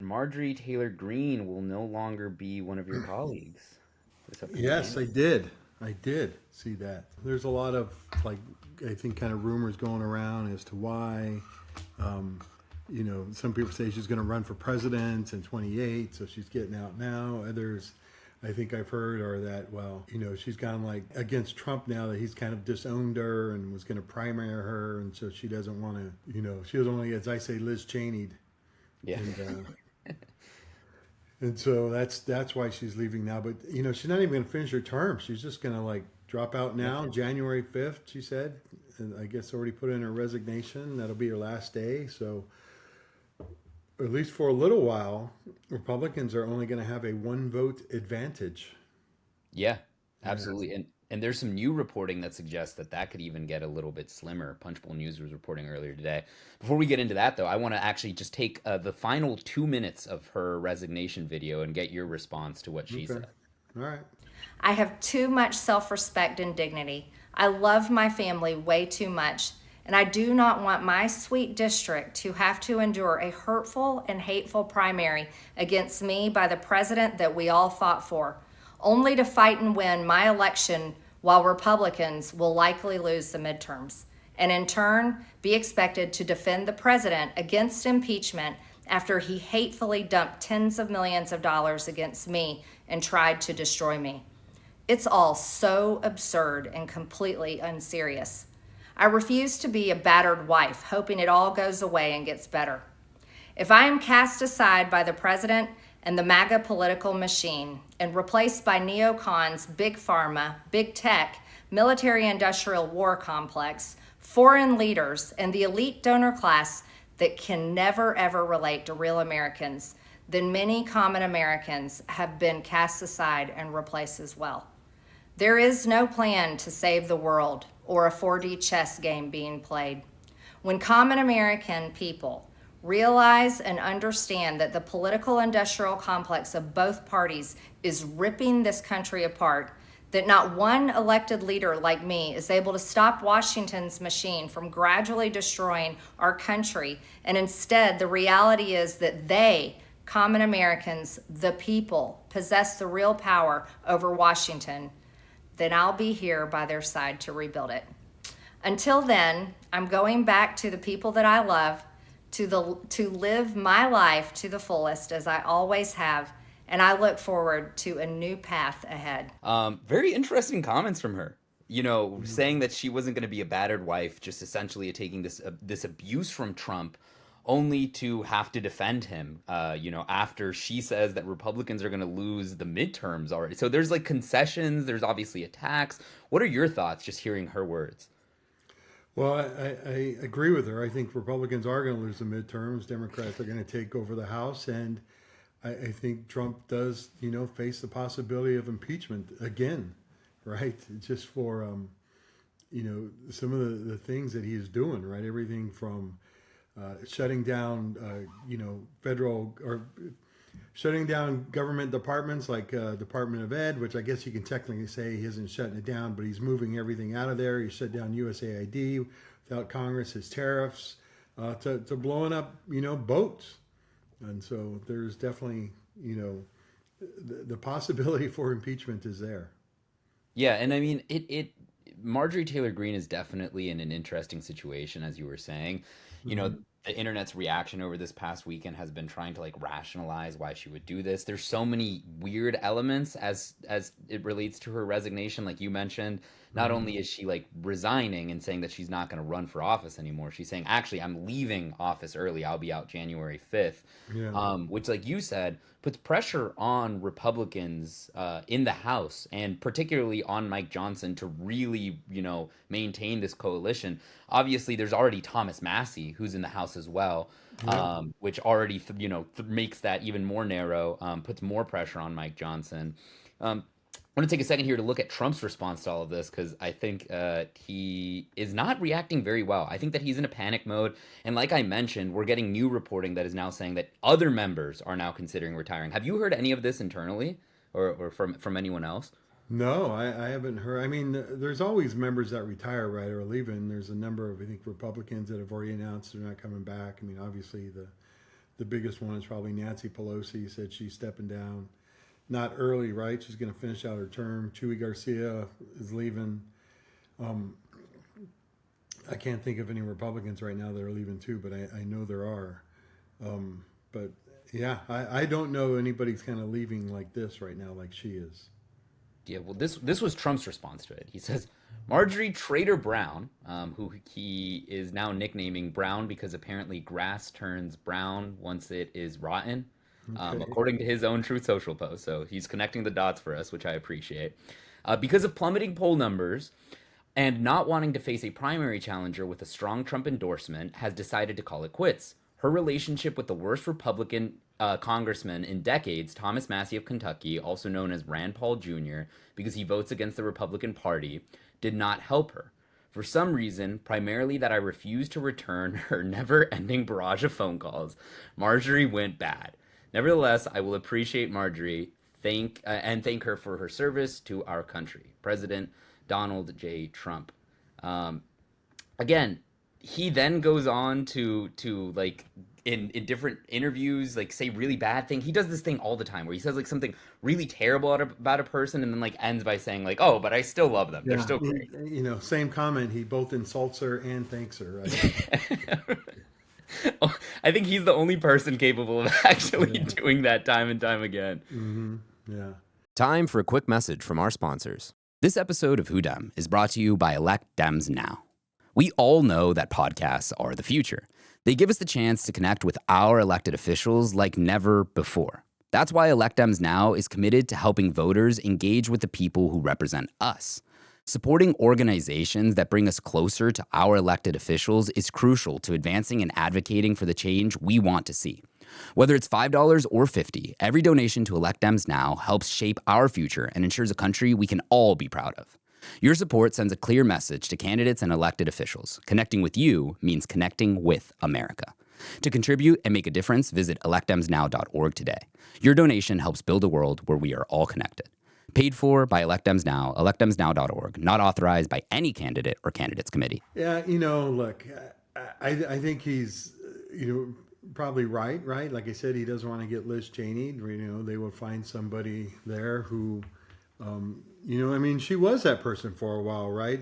Marjorie Taylor Greene will no longer be one of your colleagues this upcoming Yes, I January. did. I did see that. There's a lot of like I think kind of rumors going around as to why. Um, some people say she's going to run for president in 28, so she's getting out now. Others, I think I've heard, are that she's gone like against Trump now that he's kind of disowned her and was going to primary her, and so she doesn't want to. She doesn't want to, as I say, Liz Cheney'd, Yeah. and and so that's why she's leaving now. But she's not even going to finish her term. She's just going to like drop out Yeah. now, January 5th. She said, and I guess already put in her resignation. That'll be her last day. So at least for a little while, Republicans are only going to have a one vote advantage. Yeah, Yeah. absolutely. And there's some new reporting that suggests that that could even get a little bit slimmer. Punchbowl News was reporting earlier today. Before we get into that, though, I want to actually just take the final 2 minutes of her resignation video and get your response to what she Okay. said. All right. I have too much self respect and dignity. I love my family way too much, and I do not want my sweet district to have to endure a hurtful and hateful primary against me by the president that we all fought for, only to fight and win my election while Republicans will likely lose the midterms, and in turn be expected to defend the president against impeachment after he hatefully dumped tens of millions of dollars against me and tried to destroy me. It's all so absurd and completely unserious. I refuse to be a battered wife, hoping it all goes away and gets better. If I am cast aside by the president and the MAGA political machine and replaced by neocons, big pharma, big tech, military industrial war complex, foreign leaders, and the elite donor class that can never ever relate to real Americans, then many common Americans have been cast aside and replaced as well. There is no plan to save the world or a 4D chess game being played. When common American people realize and understand that the political industrial complex of both parties is ripping this country apart, that not one elected leader like me is able to stop Washington's machine from gradually destroying our country, and instead the reality is that they, common Americans, the people, possess the real power over Washington, then I'll be here by their side to rebuild it. Until then, I'm going back to the people that I love, to live my life to the fullest as I always have, and I look forward to a new path ahead. Very interesting comments from her. Saying that she wasn't going to be a battered wife, just essentially taking this abuse from Trump, only to have to defend him. After she says that Republicans are going to lose the midterms already. So there's like concessions. There's obviously attacks. What are your thoughts just hearing her words? Well, I agree with her. I think Republicans are going to lose the midterms. Democrats are going to take over the House, and I think Trump does, face the possibility of impeachment again, right? Just for, some of the things that he is doing, right? Everything from shutting down, federal or shutting down government departments like Department of Ed, which I guess you can technically say he isn't shutting it down, but he's moving everything out of there. He shut down USAID without Congress, his tariffs, to blowing up, boats. And so there's definitely, the possibility for impeachment is there. Yeah, and I mean it Marjorie Taylor Greene is definitely in an interesting situation, as you were saying. You know, Hmm. the internet's reaction over this past weekend has been trying to like rationalize why she would do this. There's so many weird elements as it relates to her resignation, like you mentioned. Not Hmm. only is she like resigning and saying that she's not going to run for office anymore, she's saying, actually, I'm leaving office early. I'll be out January 5th, Yeah. which, like you said, puts pressure on Republicans in the House and particularly on Mike Johnson to really, maintain this coalition. Obviously, there's already Thomas Massey who's in the House as well, Yeah. which already, makes that even more narrow, puts more pressure on Mike Johnson. I want to take a second here to look at Trump's response to all of this because I think he is not reacting very well. I think that he's in a panic mode. And like I mentioned, we're getting new reporting that is now saying that other members are now considering retiring. Have you heard any of this internally or from anyone else? No, I haven't heard. I mean, there's always members that retire, right, or leaving. There's a number of, I think, Republicans that have already announced they're not coming back. I mean, obviously, the the biggest one is probably Nancy Pelosi said she's stepping down. Not early, right? She's going to finish out her term. Chuy Garcia is leaving. I can't think of any Republicans right now that are leaving too, but I know there are. But yeah, I don't know anybody's kind of leaving like this right now, like she is. Yeah, well, this was Trump's response to it. He says, Marjorie Trader Brown, who he is now nicknaming Brown because apparently grass turns brown once it is rotten, Okay. according to his own Truth Social post. So he's connecting the dots for us, which I appreciate. Because of plummeting poll numbers and not wanting to face a primary challenger with a strong Trump endorsement, has decided to call it quits. Her relationship with the worst Republican congressman in decades, Thomas Massie of Kentucky, also known as Rand Paul Jr., because he votes against the Republican Party, did not help her. For some reason, primarily that I refused to return her never-ending barrage of phone calls, Marjorie went bad. Nevertheless, I will appreciate Marjorie thank her for her service to our country. President Donald J. Trump. Again, he then goes on to like in different interviews like say really bad thing. He does this thing all the time where he says like something really terrible about a person and then like ends by saying like, oh, but I still love them, they're Yeah, still great. same comment. He both insults her and thanks her. Right? I think he's the only person capable of actually Yeah. doing that time and time again. Yeah. Time for a quick message from our sponsors. This episode of Who Dem is brought to you by Elect Dems Now. We all know that podcasts are the future. They give us the chance to connect with our elected officials like never before. That's why Elect Dems Now is committed to helping voters engage with the people who represent us. Supporting organizations that bring us closer to our elected officials is crucial to advancing and advocating for the change we want to see. Whether it's $5 or $50, every donation to Elect Dems Now helps shape our future and ensures a country we can all be proud of. Your support sends a clear message to candidates and elected officials. Connecting with you means connecting with America. To contribute and make a difference, visit electdemsnow.org today. Your donation helps build a world where we are all connected. Paid for by Elect Dems Now, electdemsnow.org, not authorized by any candidate or candidates committee. Yeah. Look, I think he's, probably right. Like I said, he doesn't want to get Liz Cheney. They will find somebody there who, she was that person for a while, right?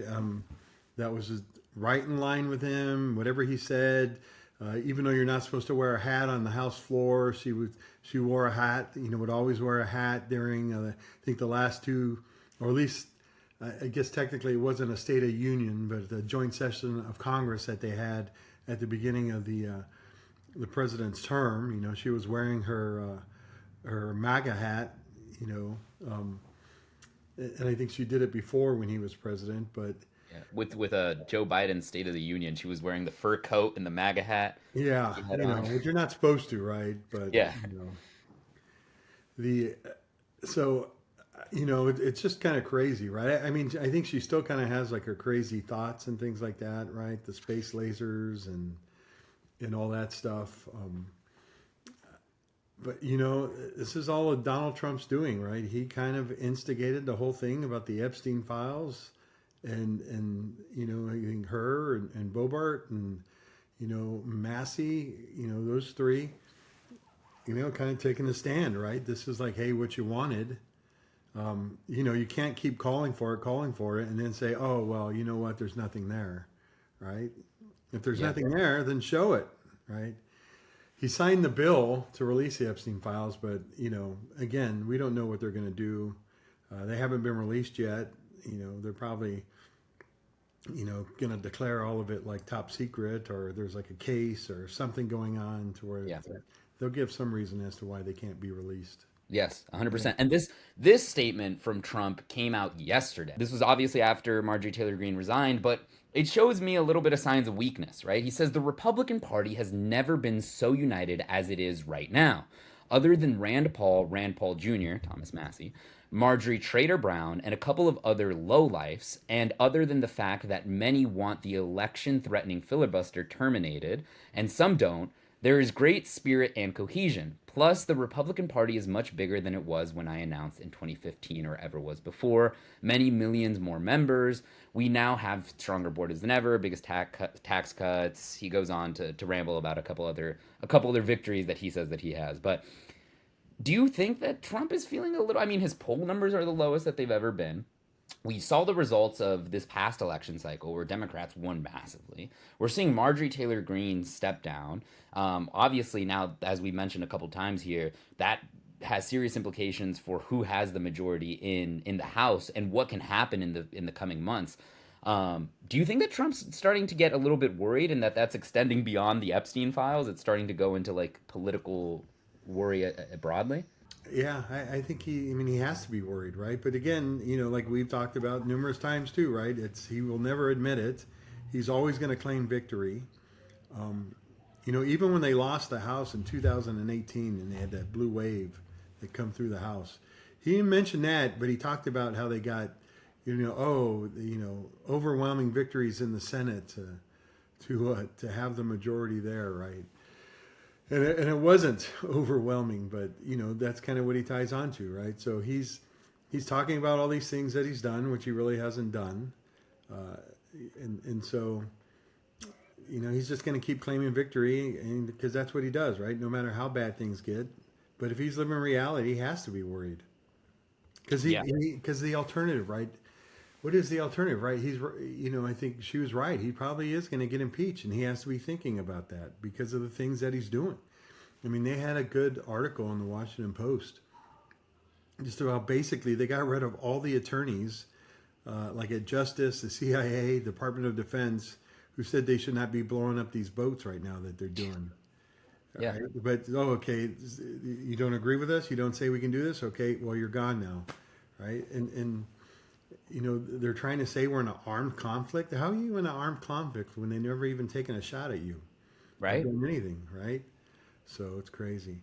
That was just right in line with him. Whatever he said, even though you're not supposed to wear a hat on the House floor, she wore a hat. Would always wear a hat during I think the last two, or at least I guess technically it wasn't a State of Union, but the joint session of Congress that they had at the beginning of the president's term. She was wearing her MAGA hat. And I think she did it before when he was president, but Yeah. With Joe Biden's State of the Union, she was wearing the fur coat and the MAGA hat. yeah, He had on. which you're not supposed to, right? But Yeah. the so it's just kind of crazy, right? I mean, I think she still kind of has like her crazy thoughts and things like that, right? The space lasers and all that stuff. But this is all of Donald Trump's doing, right? He kind of instigated the whole thing about the Epstein files, and I think her and Bobart and Massey, those three, kind of taking a stand, right? This is like, hey, what you wanted. You can't keep calling for it, and then say, oh well, you know what? There's nothing there, right? If there's nothing there, then show it, right? He signed the bill to release the Epstein files, but again, we don't know what they're going to do. They haven't been released yet. They're probably going to declare all of it like top secret, or there's like a case or something going on to where they'll give some reason as to why they can't be released. Yes, 100%. And this statement from Trump came out yesterday. This was obviously after Marjorie Taylor Greene resigned, but it shows me a little bit of signs of weakness, right? He says the Republican Party has never been so united as it is right now. Other than Rand Paul Jr., Thomas Massie, Marjorie Trader Brown, and a couple of other lowlifes, and other than the fact that many want the election-threatening filibuster terminated, and some don't, There is great spirit and cohesion. Plus, the Republican Party is much bigger than it was when I announced in 2015 or ever was before. Many millions more members. We now have stronger borders than ever, biggest tax cuts. He goes on to ramble about a couple other victories that he says that he has. But do you think that Trump is feeling a little? I mean, his poll numbers are the lowest that they've ever been. We saw the results of this past election cycle where Democrats won massively. We're seeing Marjorie Taylor Greene step down. Obviously, now, as we mentioned a couple times here, that has serious implications for who has the majority in the House and what can happen in the coming months. Do you think that Trump's starting to get a little bit worried and that that's extending beyond the Epstein files? It's starting to go into like political worry broadly? Yeah, I think I mean, he has to be worried, right? But again, like we've talked about numerous times too, right? He will never admit it. He's always going to claim victory. Even when they lost the House in 2018 and they had that blue wave that come through the House, he didn't mention that, but he talked about how they got, overwhelming victories in the Senate to have the majority there, right? And it wasn't overwhelming, but that's kind of what he ties on to, right? So he's talking about all these things that he's done, which he really hasn't done, and so he's just going to keep claiming victory, and because that's what he does, right? No matter how bad things get, but if he's living reality, he has to be worried because Yeah. because the alternative, right? What is the alternative, right? I think she was right. He probably is going to get impeached, and he has to be thinking about that because of the things that he's doing. I mean, they had a good article in the Washington Post just about basically they got rid of all the attorneys, like at Justice, the CIA, Department of Defense, who said they should not be blowing up these boats right now that they're doing. Yeah. Right? But, okay, you don't agree with us? You don't say we can do this? Okay, well, you're gone now, right? And they're trying to say we're in an armed conflict. How are you in an armed conflict when they never even taken a shot at you or Right? done anything, right? So it's crazy.